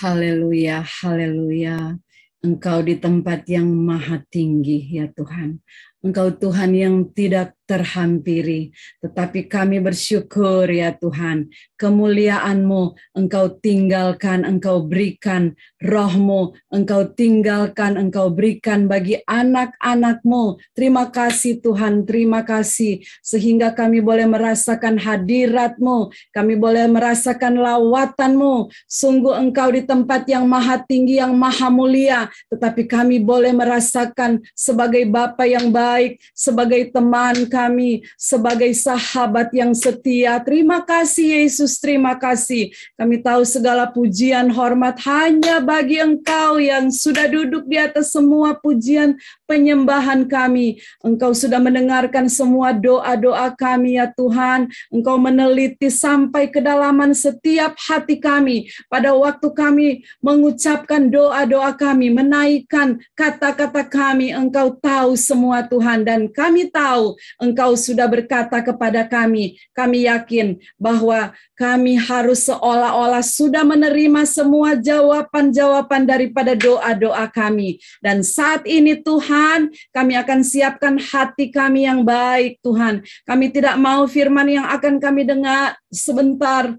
Haleluya, haleluya. Engkau di tempat yang maha tinggi ya Tuhan. Engkau Tuhan yang tidak terhampiri, tetapi kami bersyukur ya Tuhan, kemuliaan-Mu Engkau tinggalkan, Engkau berikan roh-Mu, Engkau tinggalkan, Engkau berikan bagi anak-anak-Mu. Terima kasih Tuhan, terima kasih, sehingga kami boleh merasakan hadirat-Mu, kami boleh merasakan lawatan-Mu. Sungguh Engkau di tempat yang maha tinggi, yang maha mulia, tetapi kami boleh merasakan sebagai Bapa yang baik, sebagai teman kami, sebagai sahabat yang setia. Terima kasih Yesus, terima kasih. Kami tahu segala pujian, hormat hanya bagi Engkau yang sudah duduk di atas semua pujian penyembahan kami. Engkau sudah mendengarkan semua doa-doa kami ya Tuhan. Engkau meneliti sampai kedalaman setiap hati kami. Pada waktu kami mengucapkan doa-doa kami, menaikkan kata-kata kami, Engkau tahu semua Tuhan. Dan kami tahu Engkau sudah berkata kepada kami yakin bahwa kami harus seolah-olah sudah menerima semua jawaban-jawaban daripada doa-doa kami. Dan saat ini Tuhan, kami akan siapkan hati kami yang baik Tuhan. Kami tidak mau firman yang akan kami dengar sebentar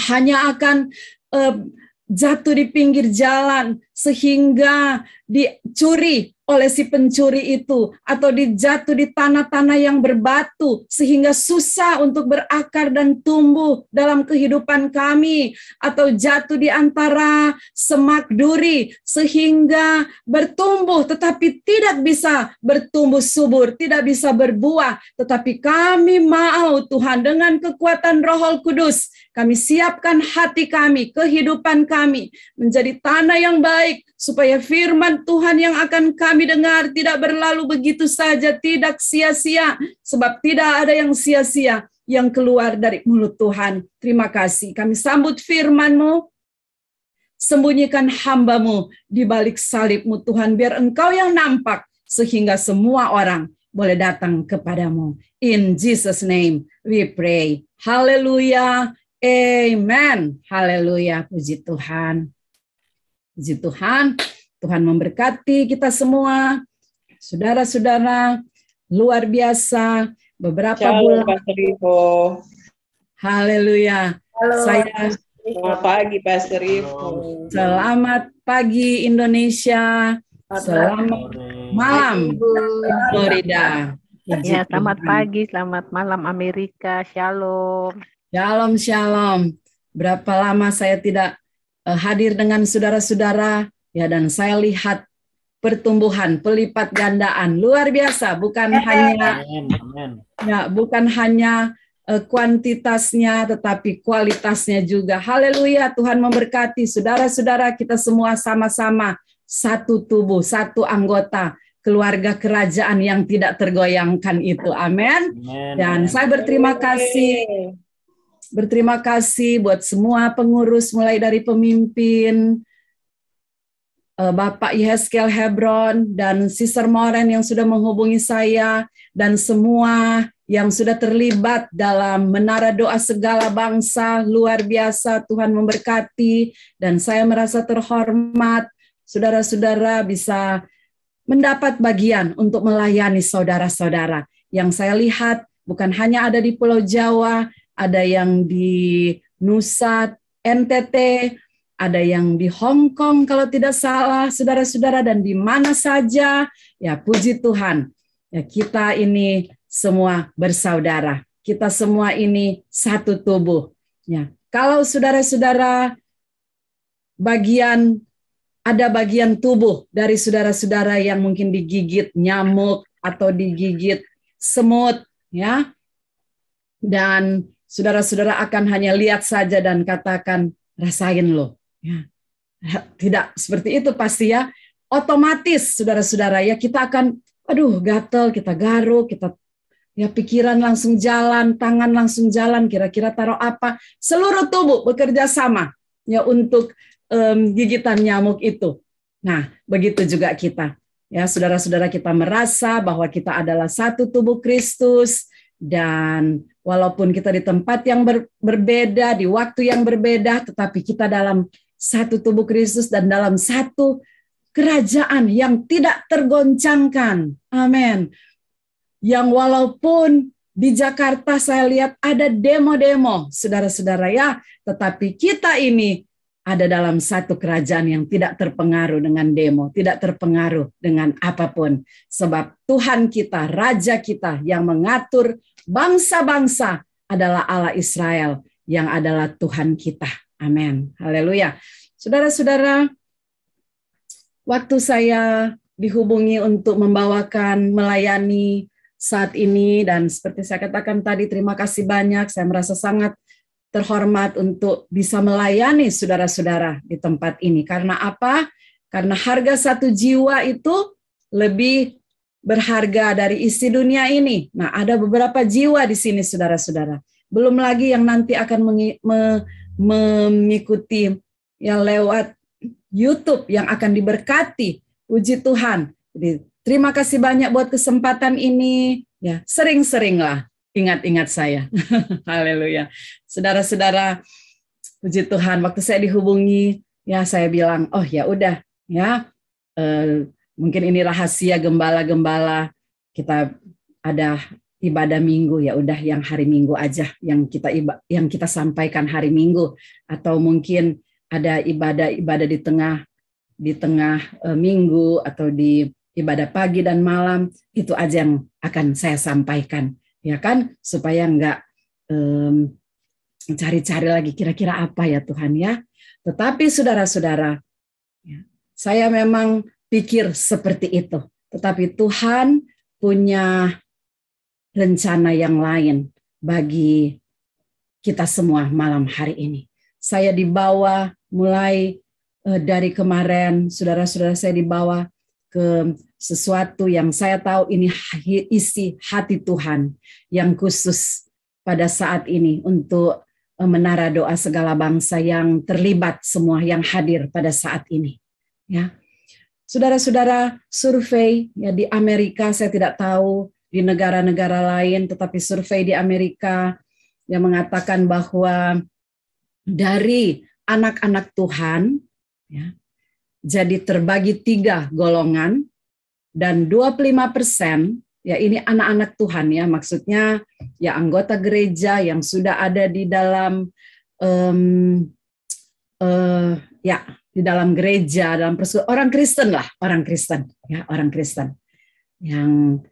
hanya akan jatuh di pinggir jalan sehingga dicuri oleh si pencuri itu, atau dijatuh di tanah-tanah yang berbatu sehingga susah untuk berakar dan tumbuh dalam kehidupan kami, atau jatuh di antara semak duri sehingga bertumbuh tetapi tidak bisa bertumbuh subur, tidak bisa berbuah. Tetapi kami mau Tuhan, dengan kekuatan Roh Kudus, kami siapkan hati kami, kehidupan kami menjadi tanah yang baik, supaya firman Tuhan yang akan kami dengar tidak berlalu begitu saja, tidak sia-sia, sebab tidak ada yang sia-sia yang keluar dari mulut Tuhan. Terima kasih. Kami sambut firman-Mu, sembunyikan hamba-Mu di balik salib-Mu Tuhan, biar Engkau yang nampak, sehingga semua orang boleh datang kepadamu. In Jesus' name we pray. Haleluya. Amen. Haleluya. Puji Tuhan. Puji Tuhan. Tuhan memberkati kita semua. Saudara-saudara, luar biasa. Beberapa bulan. Pastor Ivo. Haleluya. Halo. Selamat pagi Pastor Ivo. Selamat pagi Indonesia. Selamat malam Florida. Ya, selamat pagi, selamat malam Amerika. Shalom. Shalom, shalom. Berapa lama saya tidak hadir dengan saudara-saudara, ya, dan saya lihat pertumbuhan, pelipat gandaan luar biasa. Bukan hanya kuantitasnya, tetapi kualitasnya juga. Haleluya. Tuhan memberkati saudara-saudara kita semua, sama-sama satu tubuh, satu anggota keluarga kerajaan yang tidak tergoyangkan itu. Amin. Dan saya berterima kasih. Berterima kasih buat semua pengurus, mulai dari pemimpin, Bapak Yeskel Hebron, dan Sister Moren yang sudah menghubungi saya, dan semua yang sudah terlibat dalam Menara Doa Segala Bangsa. Luar biasa, Tuhan memberkati, dan saya merasa terhormat, saudara-saudara bisa mendapat bagian untuk melayani saudara-saudara. Yang saya lihat bukan hanya ada di Pulau Jawa, ada yang di Nusa, NTT, ada yang di Hong Kong kalau tidak salah, saudara-saudara, dan di mana saja. Ya, puji Tuhan. Ya, kita ini semua bersaudara. Kita semua ini satu tubuh. Ya, kalau saudara-saudara ada bagian tubuh dari saudara-saudara yang mungkin digigit nyamuk atau digigit semut, ya. Dan saudara-saudara akan hanya lihat saja dan katakan, rasain loh. Ya. Tidak seperti itu pasti ya. Otomatis saudara-saudara ya, kita akan, aduh gatel, kita garuk, kita ya pikiran langsung jalan, tangan langsung jalan, kira-kira taruh apa. Seluruh tubuh bekerja sama ya untuk gigitan nyamuk itu. Nah, begitu juga kita. Ya, saudara-saudara, kita merasa bahwa kita adalah satu tubuh Kristus. Dan walaupun kita di tempat yang berbeda, di waktu yang berbeda, tetapi kita dalam satu tubuh Kristus dan dalam satu kerajaan yang tidak tergoncangkan. Amin. Yang walaupun di Jakarta saya lihat ada demo-demo, saudara-saudara ya, tetapi kita ini ada dalam satu kerajaan yang tidak terpengaruh dengan demo, tidak terpengaruh dengan apapun. Sebab Tuhan kita, Raja kita yang mengatur bangsa-bangsa adalah Allah Israel yang adalah Tuhan kita. Amin. Haleluya. Saudara-saudara, waktu saya dihubungi untuk membawakan, melayani saat ini, dan seperti saya katakan tadi, terima kasih banyak. Saya merasa sangat terhormat untuk bisa melayani saudara-saudara di tempat ini. Karena apa? Karena harga satu jiwa itu lebih berharga dari isi dunia ini. Nah, ada beberapa jiwa di sini, saudara-saudara. Belum lagi yang nanti akan mengikuti yang lewat YouTube yang akan diberkati. Puji Tuhan. Jadi, terima kasih banyak buat kesempatan ini. Ya, sering-seringlah ingat-ingat saya. Haleluya. Saudara-saudara, puji Tuhan, waktu saya dihubungi, ya saya bilang, oh ya udah, ya mungkin ini rahasia gembala-gembala, kita ada ibadah Minggu, ya udah yang hari Minggu aja yang kita sampaikan hari Minggu, atau mungkin ada ibadah di tengah minggu atau di ibadah pagi dan malam, itu aja yang akan saya sampaikan. Ya kan, supaya enggak cari-cari lagi kira-kira apa ya Tuhan ya. Tetapi saudara-saudara, ya, saya memang pikir seperti itu. Tetapi Tuhan punya rencana yang lain bagi kita semua malam hari ini. Saya dibawa mulai dari kemarin, saudara-saudara, saya dibawa ke sesuatu yang saya tahu ini isi hati Tuhan yang khusus pada saat ini untuk menara doa segala bangsa yang terlibat semua yang hadir pada saat ini. Ya, saudara-saudara, survei ya di Amerika, saya tidak tahu di negara-negara lain, tetapi survei di Amerika yang mengatakan bahwa dari anak-anak Tuhan, ya, jadi terbagi 3 golongan, dan 25%, ya ini anak-anak Tuhan ya, maksudnya ya anggota gereja yang sudah ada di dalam di dalam gereja, dalam orang Kristen lah, orang Kristen yang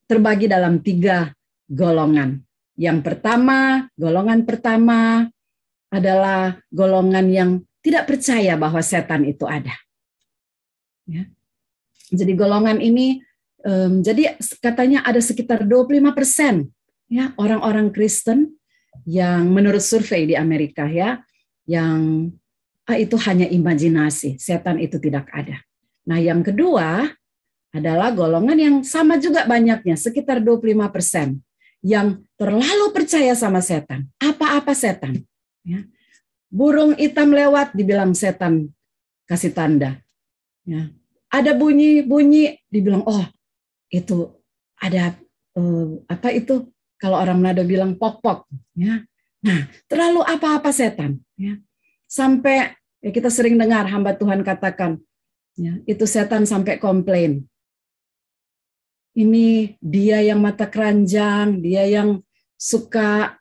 terbagi dalam 3 golongan. Yang pertama, golongan pertama adalah golongan yang tidak percaya bahwa setan itu ada. Ya. Jadi golongan ini, jadi katanya ada sekitar 25% ya orang-orang Kristen yang menurut survei di Amerika ya, yang itu hanya imajinasi, setan itu tidak ada. Nah yang kedua adalah golongan yang sama juga banyaknya, sekitar 25%, yang terlalu percaya sama setan. Apa-apa setan. Ya. Burung hitam lewat, dibilang setan kasih tanda. Ya. Ada bunyi-bunyi, dibilang, oh itu ada apa itu? Kalau orang Manado bilang pok-pok. Ya. Nah, terlalu apa-apa setan. Ya. Sampai ya kita sering dengar hamba Tuhan katakan, ya, itu setan sampai komplain. Ini dia yang mata keranjang, dia yang suka,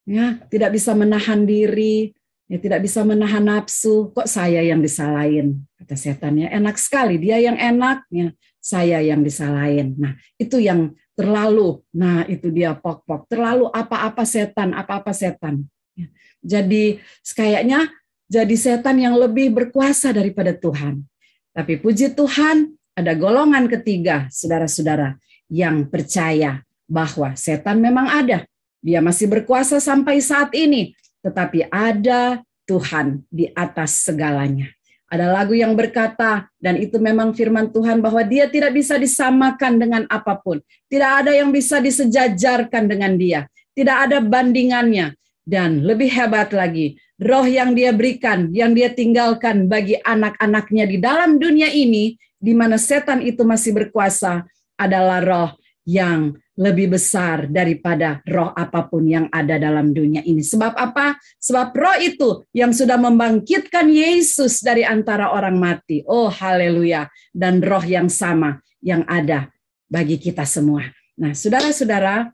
ya, tidak bisa menahan diri. Ya, tidak bisa menahan nafsu, kok saya yang disalahin, kata setannya. Enak sekali, dia yang enak, ya, saya yang disalahin. Nah, itu yang terlalu, nah itu dia pok-pok, terlalu apa-apa setan, apa-apa setan. Ya. Jadi kayaknya jadi setan yang lebih berkuasa daripada Tuhan. Tapi puji Tuhan, ada golongan ketiga, saudara-saudara, yang percaya bahwa setan memang ada. Dia masih berkuasa sampai saat ini. Tetapi ada Tuhan di atas segalanya. Ada lagu yang berkata, dan itu memang firman Tuhan, bahwa dia tidak bisa disamakan dengan apapun. Tidak ada yang bisa disejajarkan dengan dia. Tidak ada bandingannya. Dan lebih hebat lagi, roh yang dia berikan, yang dia tinggalkan bagi anak-anaknya di dalam dunia ini, di mana setan itu masih berkuasa, adalah roh yang lebih besar daripada roh apapun yang ada dalam dunia ini. Sebab apa? Sebab roh itu yang sudah membangkitkan Yesus dari antara orang mati. Oh haleluya. Dan roh yang sama yang ada bagi kita semua. Nah saudara-saudara,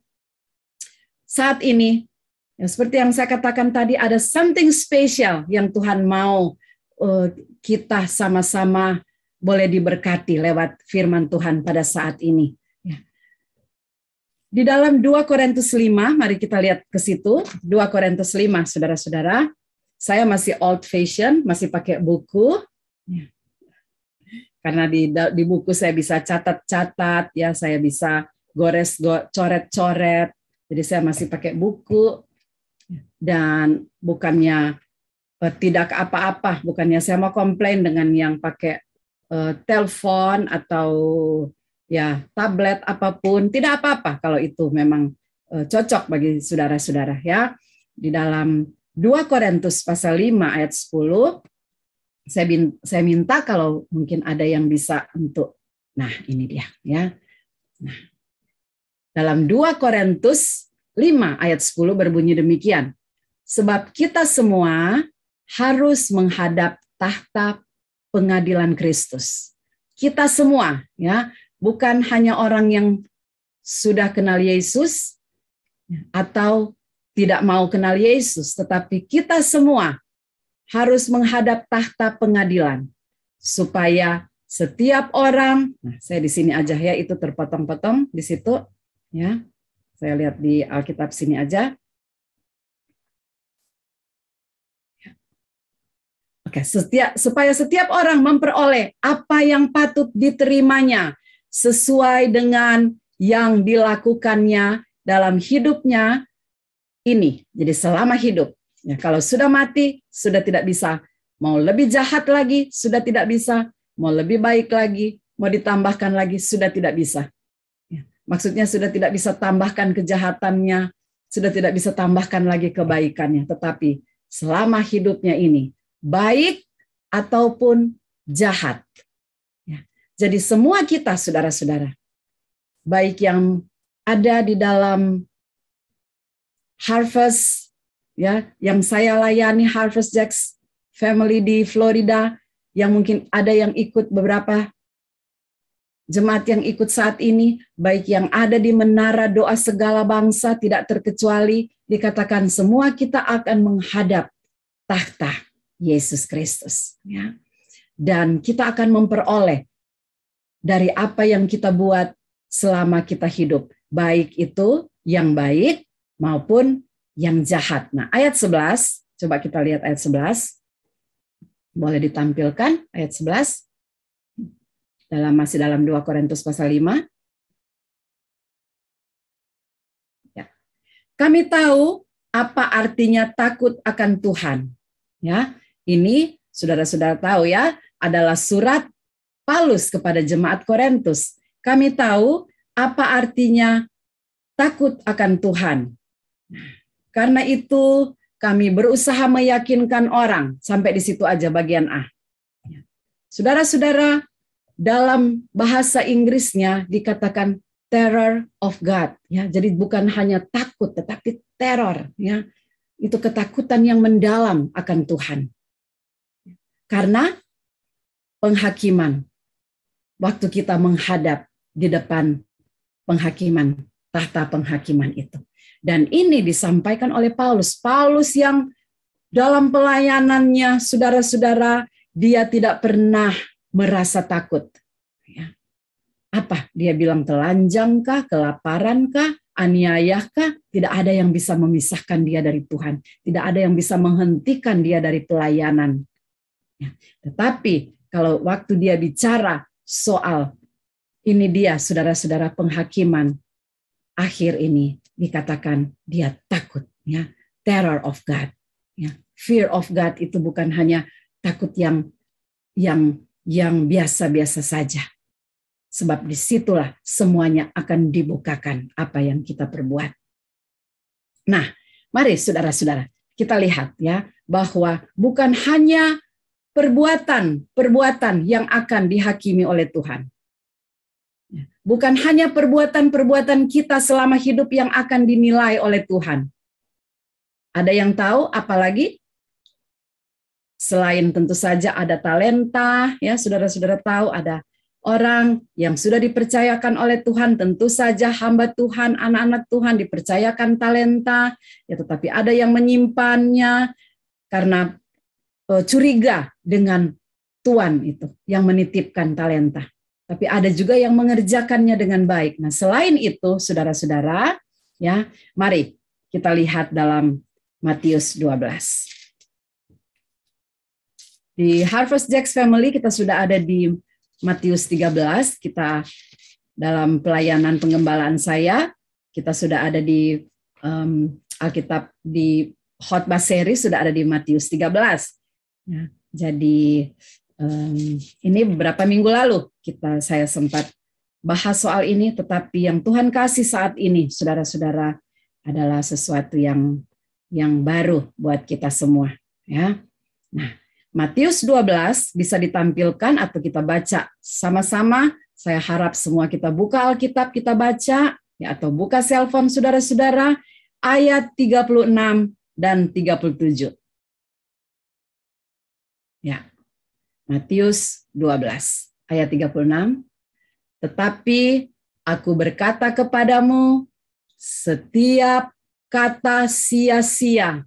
saat ini, ya, seperti yang saya katakan tadi, ada something special yang Tuhan mau kita sama-sama boleh diberkati lewat firman Tuhan pada saat ini. Di dalam 2 Korintus 5, mari kita lihat ke situ. 2 Korintus 5, saudara-saudara. Saya masih old fashion, masih pakai buku. Karena di buku saya bisa catat-catat, ya saya bisa coret-coret. Jadi saya masih pakai buku. Dan bukannya tidak apa-apa, bukannya saya mau komplain dengan yang pakai telepon atau ya tablet apapun, tidak apa-apa kalau itu memang cocok bagi saudara-saudara ya. Di dalam 2 Korintus pasal 5 ayat 10 saya minta kalau mungkin ada yang bisa untuk, nah ini dia ya. Nah, dalam 2 Korintus 5 ayat 10 berbunyi demikian. Sebab kita semua harus menghadap tahta pengadilan Kristus. Kita semua ya, bukan hanya orang yang sudah kenal Yesus atau tidak mau kenal Yesus, tetapi kita semua harus menghadap tahta pengadilan supaya setiap orang, nah saya di sini aja ya, itu terpotong-potong di situ ya. Saya lihat di Alkitab sini aja. Oke, supaya setiap orang memperoleh apa yang patut diterimanya sesuai dengan yang dilakukannya dalam hidupnya ini. Jadi selama hidup. Ya, kalau sudah mati, sudah tidak bisa. Mau lebih jahat lagi, sudah tidak bisa. Mau lebih baik lagi, mau ditambahkan lagi, sudah tidak bisa. Ya, maksudnya sudah tidak bisa tambahkan kejahatannya, sudah tidak bisa tambahkan lagi kebaikannya. Tetapi selama hidupnya ini, baik ataupun jahat. Ya. Jadi semua kita, saudara-saudara, baik yang ada di dalam Harvest, ya, yang saya layani Harvest Jacks Family di Florida, yang mungkin ada yang ikut beberapa jemaat yang ikut saat ini, baik yang ada di Menara Doa Segala Bangsa, tidak terkecuali, dikatakan semua kita akan menghadap tahta Yesus Kristus. Ya. Dan kita akan memperoleh dari apa yang kita buat selama kita hidup. Baik itu yang baik maupun yang jahat. Nah, ayat 11, coba kita lihat ayat 11. Boleh ditampilkan ayat 11. Masih dalam 2 Korintus pasal 5. Ya. Kami tahu apa artinya takut akan Tuhan. Ya, ini saudara-saudara tahu ya, adalah surat Paulus kepada jemaat Korintus. Kami tahu apa artinya takut akan Tuhan. Karena itu kami berusaha meyakinkan orang. Sampai di situ aja bagian A. Saudara-saudara, dalam bahasa Inggrisnya dikatakan terror of God. Ya, jadi bukan hanya takut, tetapi teror. Ya, itu ketakutan yang mendalam akan Tuhan. Karena penghakiman. Waktu kita menghadap di depan penghakiman, tahta penghakiman itu. Dan ini disampaikan oleh Paulus. Paulus yang dalam pelayanannya, saudara-saudara, dia tidak pernah merasa takut. Ya. Apa? Dia bilang telanjangkah, kelaparankah, aniayakah? Tidak ada yang bisa memisahkan dia dari Tuhan. Tidak ada yang bisa menghentikan dia dari pelayanan. Ya. Tetapi kalau waktu dia bicara soal ini dia, saudara-saudara, penghakiman akhir ini, dikatakan dia takut, ya, terror of God, ya, fear of God itu bukan hanya takut yang biasa-biasa saja, sebab disitulah semuanya akan dibukakan apa yang kita perbuat. Nah, mari saudara-saudara kita lihat ya bahwa bukan hanya perbuatan yang akan dihakimi oleh Tuhan. Bukan hanya perbuatan-perbuatan kita selama hidup yang akan dinilai oleh Tuhan. Ada yang tahu apalagi? Selain tentu saja ada talenta, ya saudara-saudara tahu ada orang yang sudah dipercayakan oleh Tuhan, tentu saja hamba Tuhan, anak-anak Tuhan dipercayakan talenta, ya tetapi ada yang menyimpannya karena curiga dengan Tuhan itu yang menitipkan talenta. Tapi ada juga yang mengerjakannya dengan baik. Nah, selain itu, saudara-saudara, ya, mari kita lihat dalam Matius 12. Di Harvest Jacks Family kita sudah ada di Matius 13, kita dalam pelayanan pengembalaan saya, kita sudah ada di Alkitab di khotbah seri sudah ada di Matius 13. Ya, jadi ini beberapa minggu lalu saya sempat bahas soal ini, tetapi yang Tuhan kasih saat ini, saudara-saudara, adalah sesuatu yang baru buat kita semua. Ya, nah Matius 12 bisa ditampilkan atau kita baca sama-sama. Saya harap semua kita buka Alkitab, kita baca, ya, atau buka cellphone saudara-saudara, ayat 36 dan 37. Ya. Matius 12 ayat 36. Tetapi aku berkata kepadamu, setiap kata sia-sia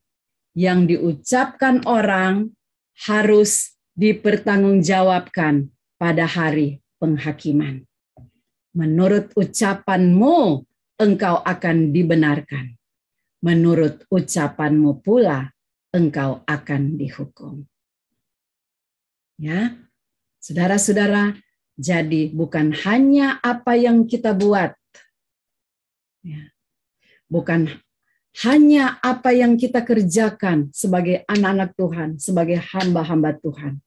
yang diucapkan orang harus dipertanggungjawabkan pada hari penghakiman. Menurut ucapanmu engkau akan dibenarkan. Menurut ucapanmu pula engkau akan dihukum. Ya, saudara-saudara, jadi bukan hanya apa yang kita buat, ya, bukan hanya apa yang kita kerjakan sebagai anak-anak Tuhan, sebagai hamba-hamba Tuhan,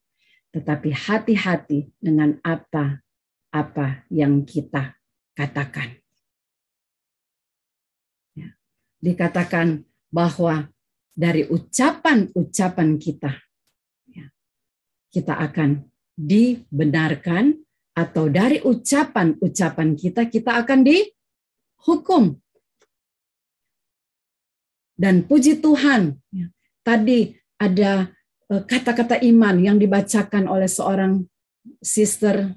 tetapi hati-hati dengan apa yang kita katakan. Ya, dikatakan bahwa dari ucapan-ucapan kita akan dibenarkan, atau dari ucapan-ucapan kita akan dihukum. Dan puji Tuhan, tadi ada kata-kata iman yang dibacakan oleh seorang sister.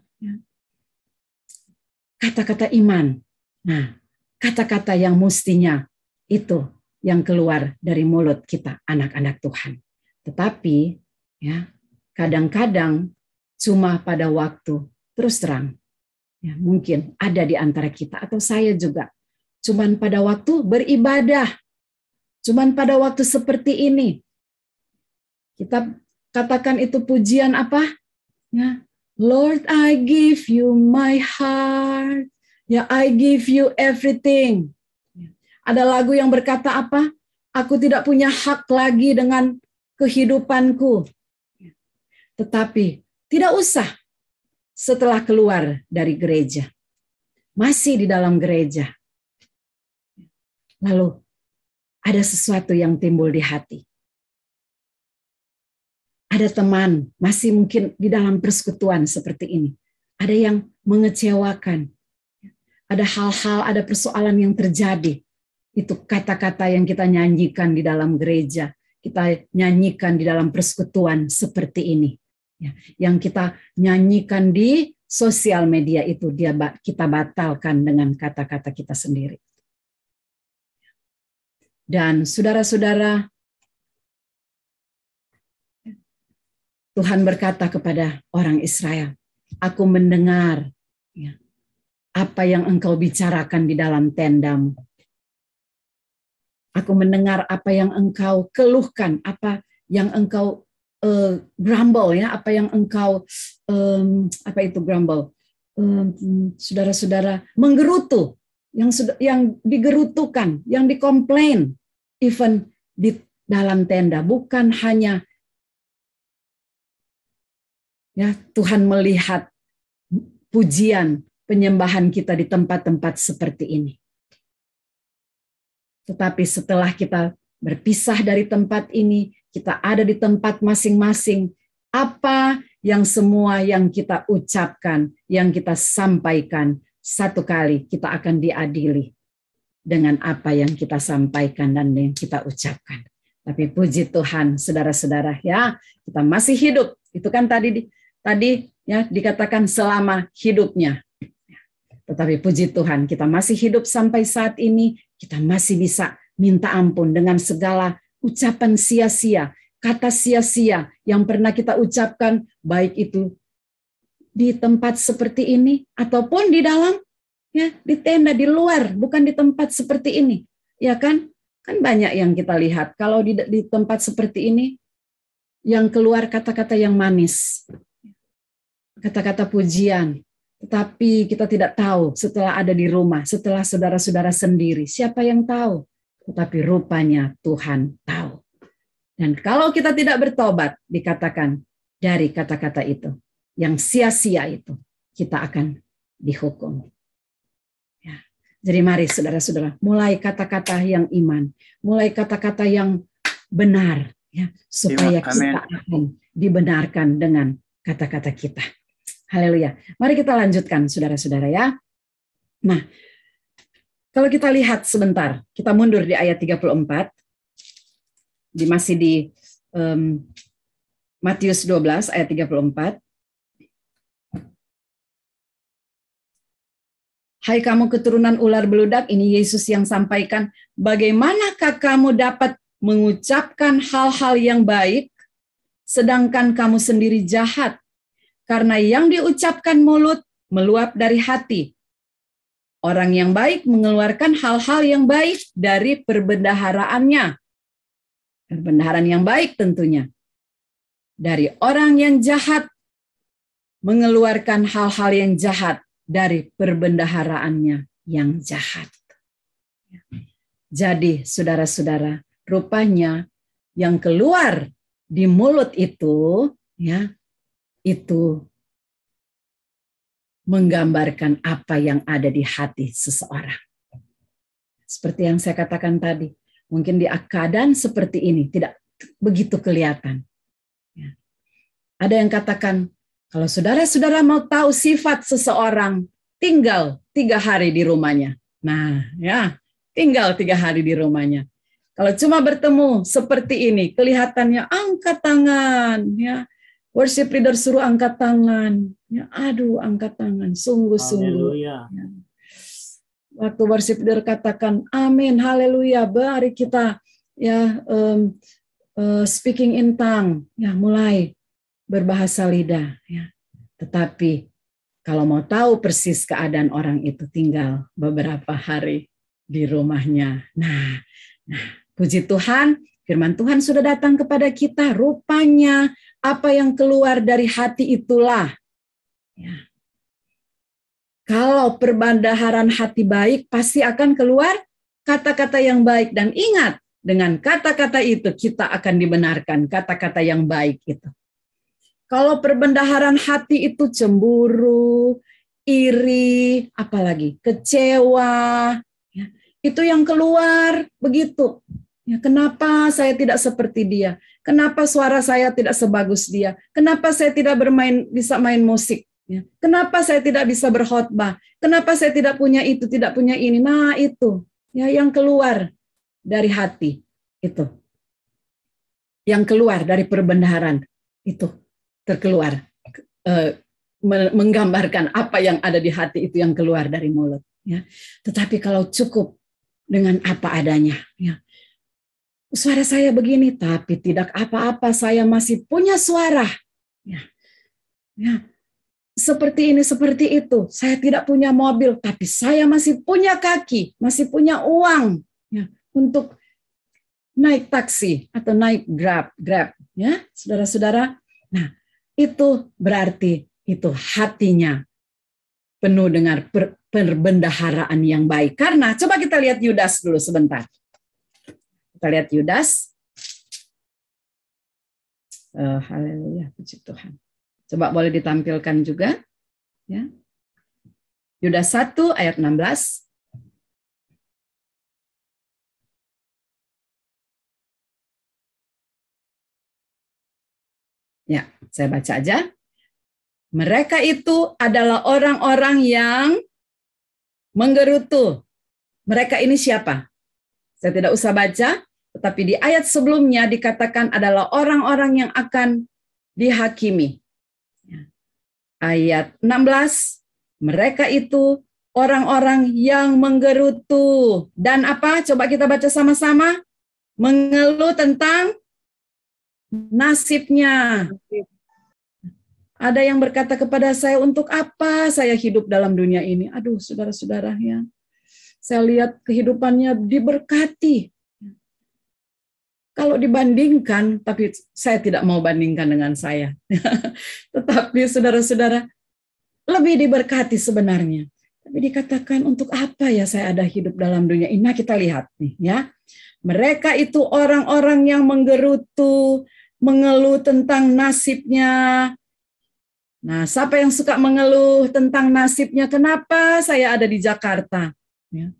Kata-kata iman. Nah, kata-kata yang mestinya itu yang keluar dari mulut kita, anak-anak Tuhan. Tetapi, ya, kadang-kadang cuma pada waktu, terus terang, ya, mungkin ada di antara kita, atau saya juga, cuman pada waktu beribadah, cuman pada waktu seperti ini, kita katakan itu pujian apa? Ya, Lord, I give you my heart, ya, I give you everything. Ada lagu yang berkata apa? Aku tidak punya hak lagi dengan kehidupanku. Tetapi tidak usah setelah keluar dari gereja. Masih di dalam gereja. Lalu ada sesuatu yang timbul di hati. Ada teman masih mungkin di dalam persekutuan seperti ini. Ada yang mengecewakan. Ada hal-hal, ada persoalan yang terjadi. Itu kata-kata yang kita nyanyikan di dalam gereja. Kita nyanyikan di dalam persekutuan seperti ini. Ya, yang kita nyanyikan di sosial media itu kita batalkan dengan kata-kata kita sendiri. Dan saudara-saudara, Tuhan berkata kepada orang Israel, aku mendengar, ya, apa yang engkau bicarakan di dalam tendamu. Aku mendengar apa yang engkau keluhkan, apa yang engkau grumble, ya, apa yang engkau apa itu grumble, saudara-saudara, menggerutu, yang digerutukan, yang dikomplain, even di dalam tenda. Bukan hanya, ya, Tuhan melihat pujian penyembahan kita di tempat-tempat seperti ini, tetapi setelah kita berpisah dari tempat ini, kita ada di tempat masing-masing. Apa yang semua yang kita ucapkan, yang kita sampaikan, satu kali kita akan diadili dengan apa yang kita sampaikan dan yang kita ucapkan. Tapi puji Tuhan, saudara-saudara, ya, kita masih hidup. Itu kan tadi ya dikatakan selama hidupnya. Tetapi puji Tuhan, kita masih hidup sampai saat ini, kita masih bisa minta ampun dengan segala ucapan sia-sia, kata sia-sia yang pernah kita ucapkan, baik itu di tempat seperti ini ataupun di dalam, ya, di tenda, di luar, bukan di tempat seperti ini. Ya kan? Kan banyak yang kita lihat, kalau di tempat seperti ini, yang keluar kata-kata yang manis, kata-kata pujian, tetapi kita tidak tahu setelah ada di rumah, setelah saudara-saudara sendiri, siapa yang tahu? Tetapi rupanya Tuhan tahu. Dan kalau kita tidak bertobat, dikatakan dari kata-kata itu, yang sia-sia itu, kita akan dihukum. Jadi mari saudara-saudara, mulai kata-kata yang iman, mulai kata-kata yang benar, ya, supaya kita akan dibenarkan dengan kata-kata kita. Haleluya. Mari kita lanjutkan saudara-saudara ya. Nah, kalau kita lihat sebentar, kita mundur di ayat 34, masih di Matius 12 ayat 34. Hai kamu keturunan ular beludak, ini Yesus yang sampaikan, bagaimanakah kamu dapat mengucapkan hal-hal yang baik, sedangkan kamu sendiri jahat? Karena yang diucapkan mulut meluap dari hati. Orang yang baik mengeluarkan hal-hal yang baik dari perbendaharaannya. Perbendaharaan yang baik tentunya. Dari orang yang jahat mengeluarkan hal-hal yang jahat dari perbendaharaannya yang jahat. Jadi saudara-saudara, rupanya yang keluar di mulut itu, ya, itu menggambarkan apa yang ada di hati seseorang. Seperti yang saya katakan tadi, mungkin di keadaan seperti ini tidak begitu kelihatan. Ya. Ada yang katakan, kalau saudara-saudara mau tahu sifat seseorang, tinggal 3 hari di rumahnya. Nah, ya, tinggal 3 hari di rumahnya. Kalau cuma bertemu seperti ini, kelihatannya angkat tangan, ya. Worship leader suruh angkat tangan, ya, aduh, angkat tangan, sungguh-sungguh. Ya. Waktu worship leader katakan, amin, haleluya, mari kita ya speaking in tongue, ya, mulai berbahasa lidah, ya. Tetapi kalau mau tahu persis keadaan orang itu, tinggal beberapa hari di rumahnya. Nah, puji Tuhan, firman Tuhan sudah datang kepada kita. Rupanya apa yang keluar dari hati itulah. Ya. Kalau perbendaharaan hati baik, pasti akan keluar kata-kata yang baik. Dan ingat, dengan kata-kata itu kita akan dibenarkan, kata-kata yang baik itu. Kalau perbendaharaan hati itu cemburu, iri, apalagi kecewa, ya, itu yang keluar begitu. Ya, kenapa saya tidak seperti dia? Kenapa suara saya tidak sebagus dia? Kenapa saya tidak bisa main musik? Ya, kenapa saya tidak bisa berkhotbah? Kenapa saya tidak punya itu, tidak punya ini? Nah itu, ya, yang keluar dari hati itu, yang keluar dari perbendaharaan itu. Terkeluar, menggambarkan apa yang ada di hati itu yang keluar dari mulut. Ya. Tetapi kalau cukup dengan apa adanya, ya, suara saya begini, tapi tidak apa-apa, saya masih punya suara. Ya. Ya. Seperti ini, seperti itu. Saya tidak punya mobil, tapi saya masih punya kaki, masih punya uang, ya, untuk naik taksi atau naik Grab, ya, saudara-saudara. Nah, itu berarti itu hatinya penuh dengan perbendaharaan yang baik. Karena coba kita lihat Yudas dulu sebentar. Kita lihat Yudas. Haleluya, puji Tuhan. Coba boleh ditampilkan juga, ya. Yudas 1 ayat 16. Ya, saya baca aja. Mereka itu adalah orang-orang yang menggerutu. Mereka ini siapa? Saya tidak usah baca, tetapi di ayat sebelumnya dikatakan adalah orang-orang yang akan dihakimi. Ayat 16, mereka itu orang-orang yang menggerutu. Dan apa? Coba kita baca sama-sama. Mengeluh tentang nasibnya. Ada yang berkata kepada saya, untuk apa saya hidup dalam dunia ini? Aduh, saudara-saudara ya. Saya lihat kehidupannya diberkati. Kalau dibandingkan, tapi saya tidak mau bandingkan dengan saya. Tetapi saudara-saudara, lebih diberkati sebenarnya. Tapi dikatakan untuk apa ya saya ada hidup dalam dunia ini? Nah, kita lihat nih ya. Mereka itu orang-orang yang menggerutu, mengeluh tentang nasibnya. Nah, siapa yang suka mengeluh tentang nasibnya? Kenapa saya ada di Jakarta? Ya.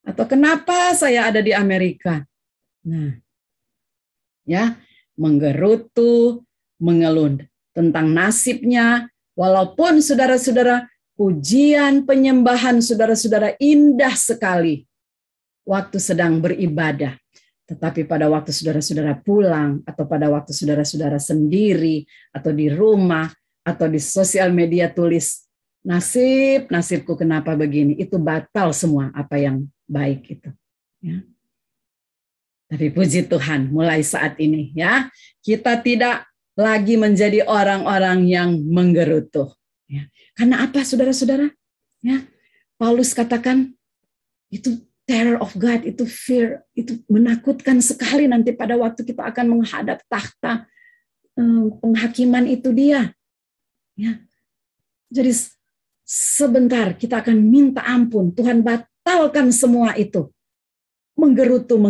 Atau kenapa saya ada di Amerika? Nah, ya, menggerutu, mengeluh tentang nasibnya, walaupun saudara-saudara, pujian penyembahan saudara-saudara indah sekali waktu sedang beribadah. Tetapi pada waktu saudara-saudara pulang, atau pada waktu saudara-saudara sendiri, atau di rumah, atau di sosial media tulis, nasibku kenapa begini, itu batal semua apa yang baik itu. Ya. Tapi puji Tuhan, mulai saat ini ya, kita tidak lagi menjadi orang-orang yang menggerutu. Ya. Karena apa saudara-saudara? Ya, Paulus katakan itu terror of God, itu fear, itu menakutkan sekali nanti pada waktu kita akan menghadap takhta penghakiman itu dia. Ya. Jadi sebentar kita akan minta ampun, Tuhan batalkan semua itu. Menggerutu.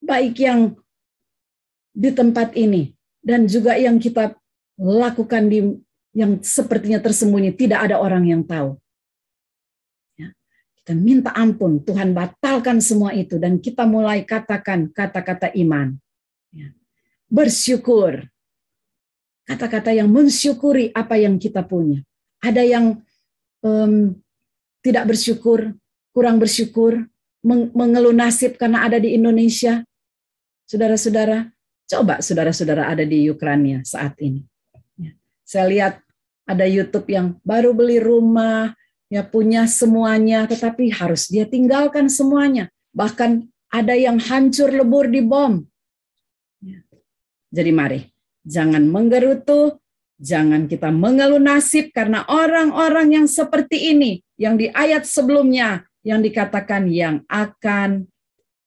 Baik yang di tempat ini dan juga yang kita lakukan di yang sepertinya tersembunyi, tidak ada orang yang tahu. Ya. Kita minta ampun, Tuhan batalkan semua itu dan kita mulai katakan kata-kata iman. Ya. Bersyukur. Kata-kata yang mensyukuri apa yang kita punya. Ada yang tidak bersyukur, kurang bersyukur, mengeluh nasib karena ada di Indonesia. Saudara-saudara, coba saudara-saudara ada di Ukraina saat ini. Ya. Saya lihat ada YouTube yang baru beli rumah, ya punya semuanya, tetapi harus dia tinggalkan semuanya. Bahkan ada yang hancur lebur di bom. Ya. Jadi mari, jangan menggerutu, jangan kita mengeluh nasib karena orang-orang yang seperti ini, yang di ayat sebelumnya, yang dikatakan yang akan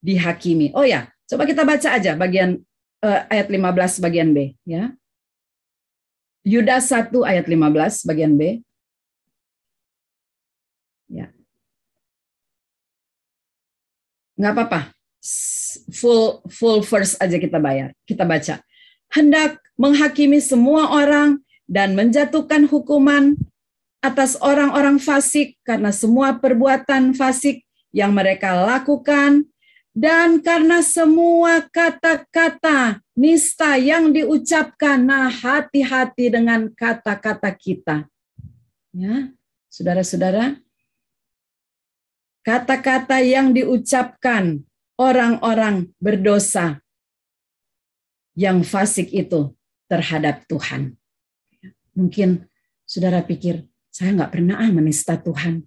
dihakimi. Oh ya, coba kita baca aja bagian ayat 15 bagian B. Ya. Yudas 1 ayat 15 bagian B. Ya. Nggak apa-apa. Full verse aja kita baca. Hendak menghakimi semua orang dan menjatuhkan hukuman atas orang-orang fasik karena semua perbuatan fasik yang mereka lakukan dan karena semua kata-kata nista yang diucapkan. Nah, hati-hati dengan kata-kata kita. Ya, saudara-saudara, kata-kata yang diucapkan orang-orang berdosa yang fasik itu terhadap Tuhan. Mungkin saudara pikir, saya nggak pernah menista Tuhan.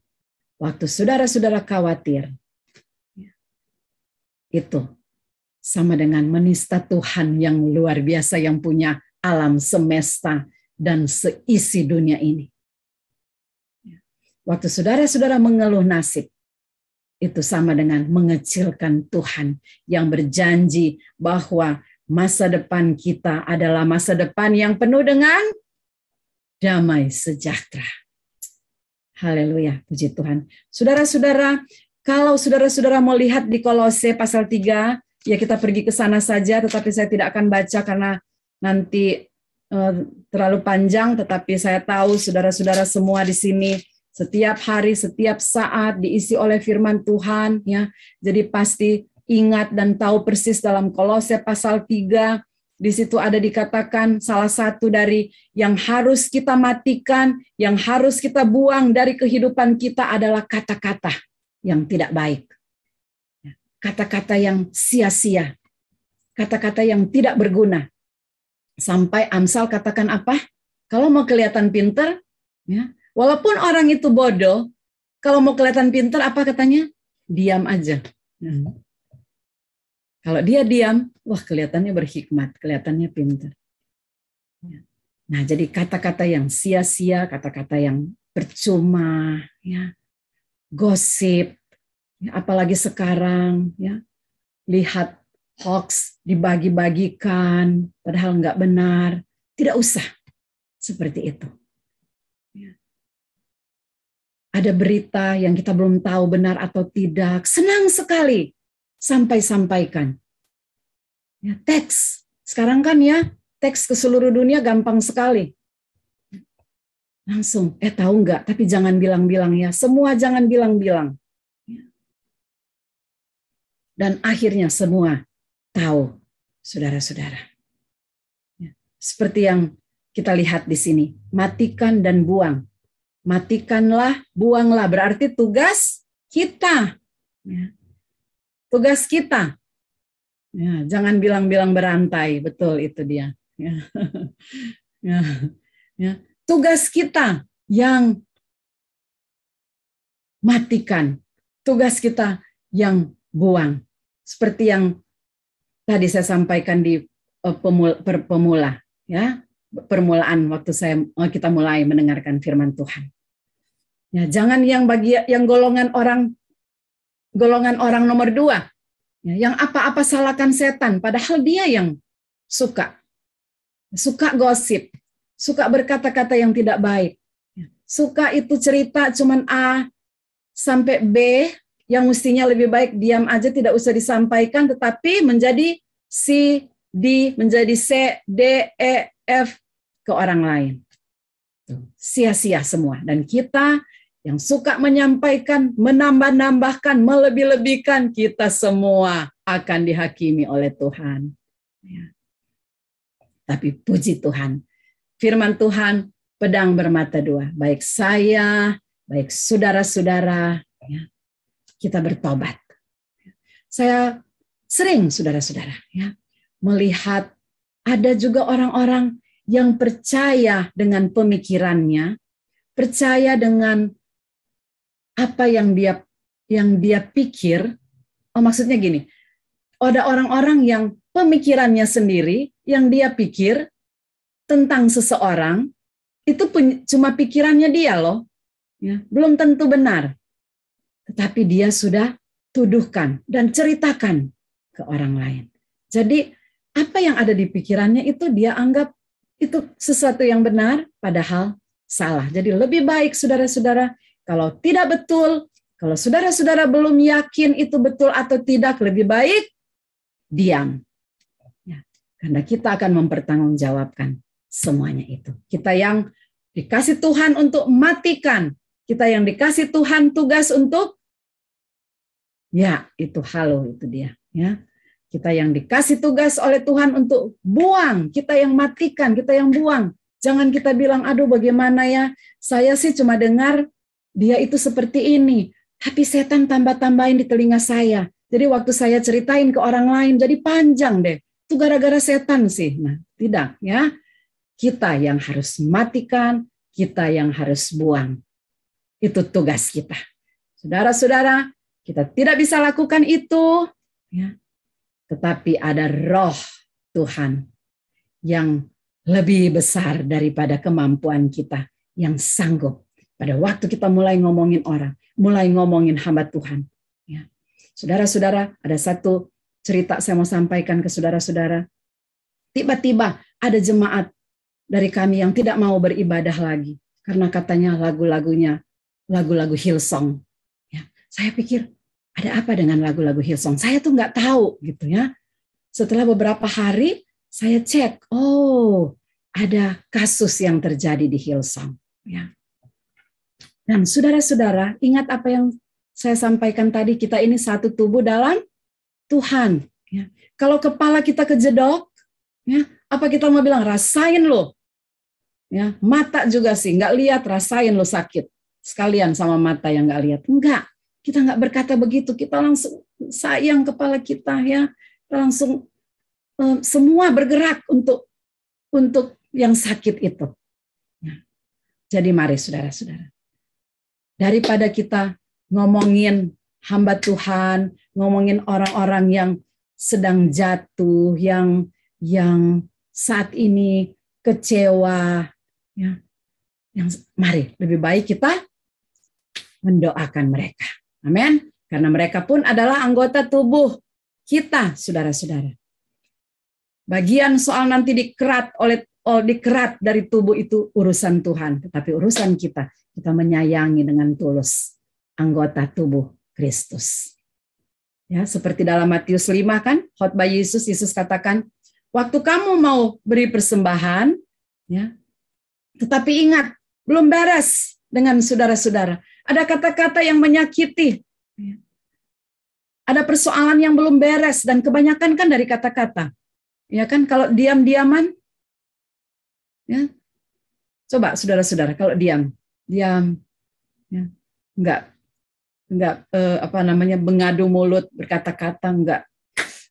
Waktu saudara-saudara khawatir, itu sama dengan menista Tuhan yang luar biasa yang punya alam semesta dan seisi dunia ini. Waktu saudara-saudara mengeluh nasib, itu sama dengan mengecilkan Tuhan yang berjanji bahwa masa depan kita adalah masa depan yang penuh dengan damai sejahtera. Haleluya, puji Tuhan. Saudara-saudara, kalau saudara-saudara mau lihat di Kolose pasal 3, ya kita pergi ke sana saja, tetapi saya tidak akan baca karena nanti terlalu panjang, tetapi saya tahu saudara-saudara semua di sini setiap hari, setiap saat diisi oleh firman Tuhan, ya. Jadi pasti ingat dan tahu persis dalam Kolose pasal 3 Di situ ada dikatakan salah satu dari yang harus kita matikan, yang harus kita buang dari kehidupan kita adalah kata-kata yang tidak baik. Kata-kata yang sia-sia. Kata-kata yang tidak berguna. Sampai Amsal katakan apa? Kalau mau kelihatan pintar, ya, walaupun orang itu bodoh, kalau mau kelihatan pintar apa katanya? Diam aja. Kalau dia diam, wah kelihatannya berhikmat, kelihatannya pintar. Nah, jadi kata-kata yang sia-sia, kata-kata yang percuma, ya, gosip, ya, apalagi sekarang, ya, lihat hoax dibagi-bagikan, padahal nggak benar, tidak usah seperti itu. Ya. Ada berita yang kita belum tahu benar atau tidak, senang sekali sampaikan. Ya, teks. Sekarang kan ya, teks ke seluruh dunia gampang sekali. Langsung, tahu nggak? Tapi jangan bilang-bilang ya. Semua jangan bilang-bilang. Dan akhirnya semua tahu, saudara-saudara. Ya. Seperti yang kita lihat di sini. Matikan dan buang. Matikanlah, buanglah. Berarti tugas kita. Ya. Tugas kita. Ya, jangan bilang-bilang berantai, betul itu dia. Ya. Ya. Ya. Tugas kita yang matikan. Tugas kita yang buang. Seperti yang tadi saya sampaikan di pemula, ya, permulaan waktu kita mulai mendengarkan firman Tuhan. Ya, jangan yang golongan orang nomor 2, ya, yang apa-apa salahkan setan, padahal dia yang suka gosip, suka berkata-kata yang tidak baik, suka itu cerita cuman A sampai B, yang mestinya lebih baik diam aja tidak usah disampaikan, tetapi menjadi C, D, menjadi C, D, E, F ke orang lain. Sia-sia semua. Dan kita yang suka menyampaikan, menambah-nambahkan, melebih-lebihkan, kita semua akan dihakimi oleh Tuhan. Ya. Tapi puji Tuhan, firman Tuhan pedang bermata 2. Baik saya, baik saudara-saudara, ya, kita bertobat. Saya sering, saudara-saudara, ya, melihat ada juga orang-orang yang percaya dengan pemikirannya, percaya dengan apa yang dia pikir. Maksudnya gini, ada orang-orang yang pemikirannya sendiri, yang dia pikir tentang seseorang, itu cuma pikirannya dia loh, ya, belum tentu benar. Tetapi dia sudah tuduhkan dan ceritakan ke orang lain. Jadi apa yang ada di pikirannya itu dia anggap itu sesuatu yang benar, padahal salah. Jadi lebih baik saudara-saudara, kalau tidak betul, kalau saudara-saudara belum yakin itu betul atau tidak, lebih baik diam. Ya, karena kita akan mempertanggungjawabkan semuanya itu. Kita yang dikasih Tuhan untuk matikan, kita yang dikasih Tuhan tugas untuk, ya itu halo itu dia. Ya, kita yang dikasih tugas oleh Tuhan untuk buang, kita yang matikan, kita yang buang. Jangan kita bilang, aduh bagaimana ya, saya sih cuma dengar dia itu seperti ini, tapi setan tambah-tambahin di telinga saya. Jadi waktu saya ceritain ke orang lain, jadi panjang deh. Itu gara-gara setan sih. Nah, tidak ya. Kita yang harus matikan, kita yang harus buang. Itu tugas kita. Saudara-saudara, kita tidak bisa lakukan itu, ya. Tetapi ada roh Tuhan yang lebih besar daripada kemampuan kita, yang sanggup. Pada waktu kita mulai ngomongin orang, mulai ngomongin hamba Tuhan. Ya. Saudara-saudara, ada satu cerita saya mau sampaikan ke saudara-saudara. Tiba-tiba ada jemaat dari kami yang tidak mau beribadah lagi. Karena katanya lagu-lagunya, lagu-lagu Hillsong. Ya. Saya pikir, ada apa dengan lagu-lagu Hillsong? Saya tuh nggak tahu gitu ya. Setelah beberapa hari, saya cek, oh ada kasus yang terjadi di Hillsong. Ya. Dan saudara-saudara, ingat apa yang saya sampaikan tadi, kita ini satu tubuh dalam Tuhan. Ya. Kalau kepala kita kejedok, Ya, apa kita mau bilang rasain lo? Ya, mata juga sih, nggak lihat, rasain lo sakit. Sekalian sama mata yang nggak lihat. Enggak, kita nggak berkata begitu. Kita langsung sayang kepala kita, ya, langsung semua bergerak untuk yang sakit itu. Ya. Jadi mari saudara-saudara, daripada kita ngomongin hamba Tuhan, ngomongin orang-orang yang sedang jatuh, yang saat ini kecewa, ya, mari lebih baik kita mendoakan mereka. Amin. Karena mereka pun adalah anggota tubuh kita, saudara-saudara. Bagian soal nanti dikerat dari tubuh itu urusan Tuhan, tetapi urusan kita menyayangi dengan tulus anggota tubuh Kristus. Ya, seperti dalam Matius 5 kan, khotbah Yesus katakan, waktu kamu mau beri persembahan, ya, tetapi ingat, belum beres dengan saudara-saudara. Ada kata-kata yang menyakiti. Ada persoalan yang belum beres, dan kebanyakan kan dari kata-kata. Ya kan, kalau diam-diaman, ya, coba saudara-saudara, kalau diam, ya, enggak mengadu mulut, berkata-kata, enggak,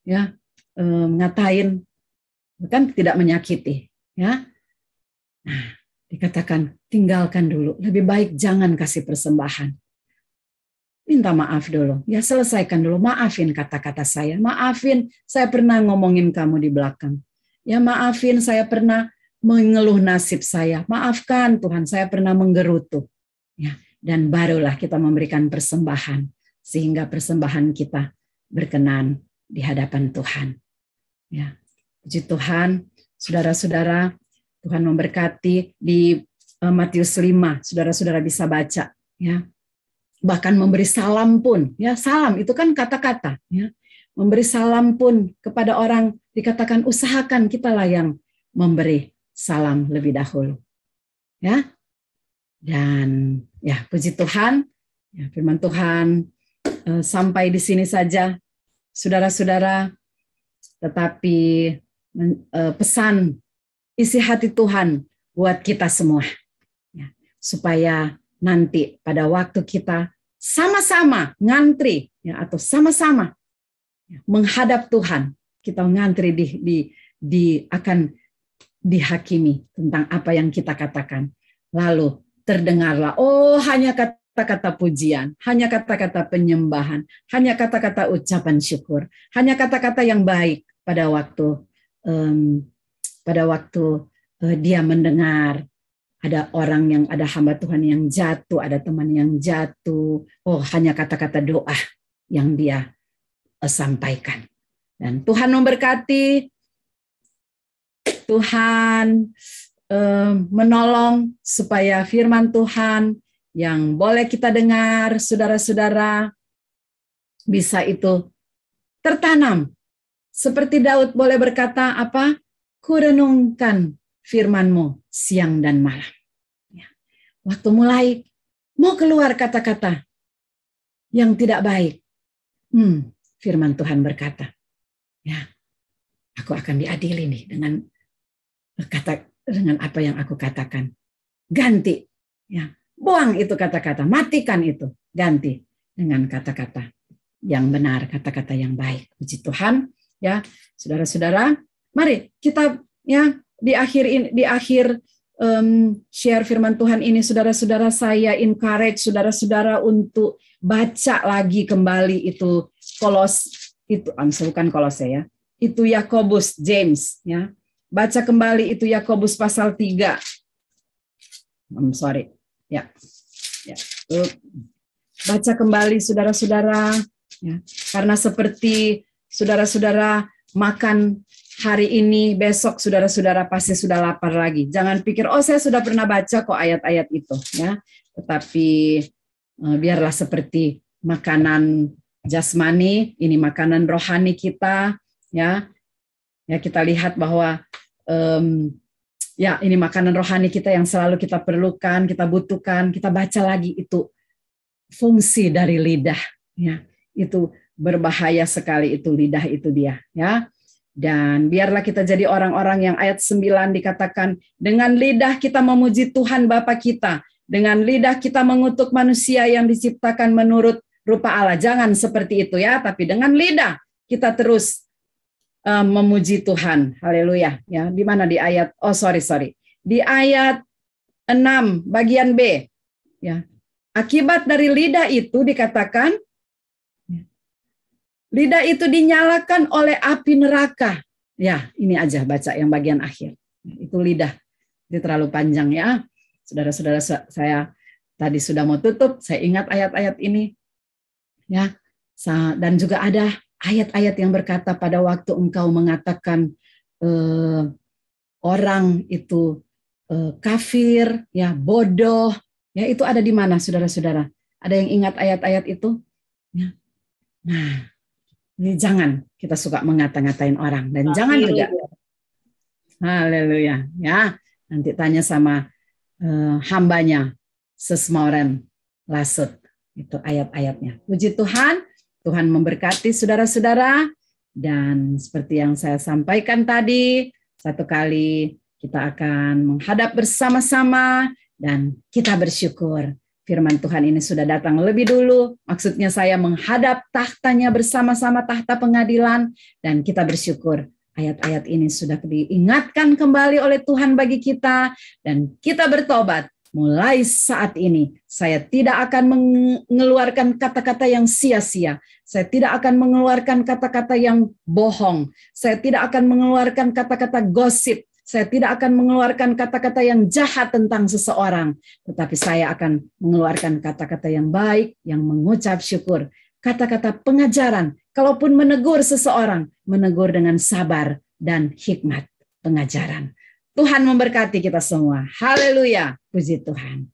ya, ngatain, kan tidak menyakiti, ya. Nah, dikatakan tinggalkan dulu, lebih baik jangan kasih persembahan. Minta maaf dulu, ya, selesaikan dulu, maafin kata-kata saya, maafin saya pernah ngomongin kamu di belakang, ya, maafin saya pernah mengeluh nasib saya, maafkan Tuhan saya pernah menggerutu, ya, dan barulah kita memberikan persembahan sehingga persembahan kita berkenan di hadapan Tuhan. Ya, puji Tuhan, saudara-saudara, Tuhan memberkati. Di Matius 5, saudara-saudara bisa baca, ya. Bahkan memberi salam pun, ya, salam itu kan kata-kata, ya. Memberi salam pun kepada orang dikatakan usahakan kitalah yang memberi salam lebih dahulu. Ya. Dan ya, puji Tuhan, ya, firman Tuhan sampai di sini saja, saudara-saudara. Tetapi pesan isi hati Tuhan buat kita semua, ya, supaya nanti pada waktu kita sama-sama ngantri, ya, atau sama-sama, ya, menghadap Tuhan, kita ngantri akan dihakimi tentang apa yang kita katakan. Lalu terdengarlah, oh, hanya kata-kata pujian, hanya kata-kata penyembahan, hanya kata-kata ucapan syukur, hanya kata-kata yang baik pada waktu dia mendengar ada hamba Tuhan yang jatuh, ada teman yang jatuh. Oh, hanya kata-kata doa yang dia sampaikan. Dan Tuhan memberkati, Tuhan menolong supaya firman Tuhan yang boleh kita dengar, saudara-saudara, bisa itu tertanam. Seperti Daud boleh berkata apa? Kurenungkan firman-Mu siang dan malam. Ya. Waktu mulai mau keluar kata-kata yang tidak baik, firman Tuhan berkata, ya, aku akan diadili nih dengan apa yang aku katakan. Ganti, ya, buang itu kata-kata, matikan itu, ganti dengan kata-kata yang benar, kata-kata yang baik. Puji Tuhan, ya, saudara-saudara. Mari kita, ya, di akhir share firman Tuhan ini, saudara-saudara, saya encourage saudara-saudara untuk baca lagi kembali itu bukan Kolose, ya, itu Yakobus, James, ya, baca kembali itu Yakobus pasal 3. Ya, baca kembali saudara-saudara, ya, karena seperti saudara-saudara makan hari ini, besok saudara-saudara pasti sudah lapar lagi. Jangan pikir, oh, saya sudah pernah baca kok ayat-ayat itu, ya. Tetapi biarlah seperti makanan jasmani, ini makanan rohani kita, ya. Ya, kita lihat bahwa ya, ini makanan rohani kita yang selalu kita perlukan, kita butuhkan. Kita baca lagi itu fungsi dari lidah, ya. Itu berbahaya sekali itu lidah itu dia, ya. Dan biarlah kita jadi orang-orang yang ayat 9 dikatakan, dengan lidah kita memuji Tuhan Bapa kita, dengan lidah kita mengutuk manusia yang diciptakan menurut rupa Allah. Jangan seperti itu ya, tapi dengan lidah kita terus memuji Tuhan. Haleluya. Ya, di mana di ayat di ayat 6 bagian B. Ya. Akibat dari lidah itu dikatakan, lidah itu dinyalakan oleh api neraka. Ya, ini aja baca yang bagian akhir. Itu lidah. Itu terlalu panjang ya. Saudara-saudara, saya tadi sudah mau tutup, saya ingat ayat-ayat ini. Ya. Dan juga ada ayat-ayat yang berkata pada waktu engkau mengatakan orang itu kafir, ya, bodoh, ya, itu ada di mana, saudara-saudara? Ada yang ingat ayat-ayat itu? Ya. Nah, ini jangan kita suka mengata-ngatain orang, dan jangan juga, haleluya, ya, nanti tanya sama hambanya Sesmauren Lasut, itu ayat-ayatnya. Puji Tuhan, Tuhan memberkati saudara-saudara, dan seperti yang saya sampaikan tadi, satu kali kita akan menghadap bersama-sama dan kita bersyukur. Firman Tuhan ini sudah datang lebih dulu. Maksudnya saya menghadap tahtanya bersama-sama, tahta pengadilan. Dan kita bersyukur ayat-ayat ini sudah diingatkan kembali oleh Tuhan bagi kita. Dan kita bertobat. Mulai saat ini saya tidak akan mengeluarkan kata-kata yang sia-sia. Saya tidak akan mengeluarkan kata-kata yang bohong. Saya tidak akan mengeluarkan kata-kata gosip. Saya tidak akan mengeluarkan kata-kata yang jahat tentang seseorang, tetapi saya akan mengeluarkan kata-kata yang baik, yang mengucap syukur. Kata-kata pengajaran, kalaupun menegur seseorang, menegur dengan sabar dan hikmat pengajaran. Tuhan memberkati kita semua. Haleluya, puji Tuhan.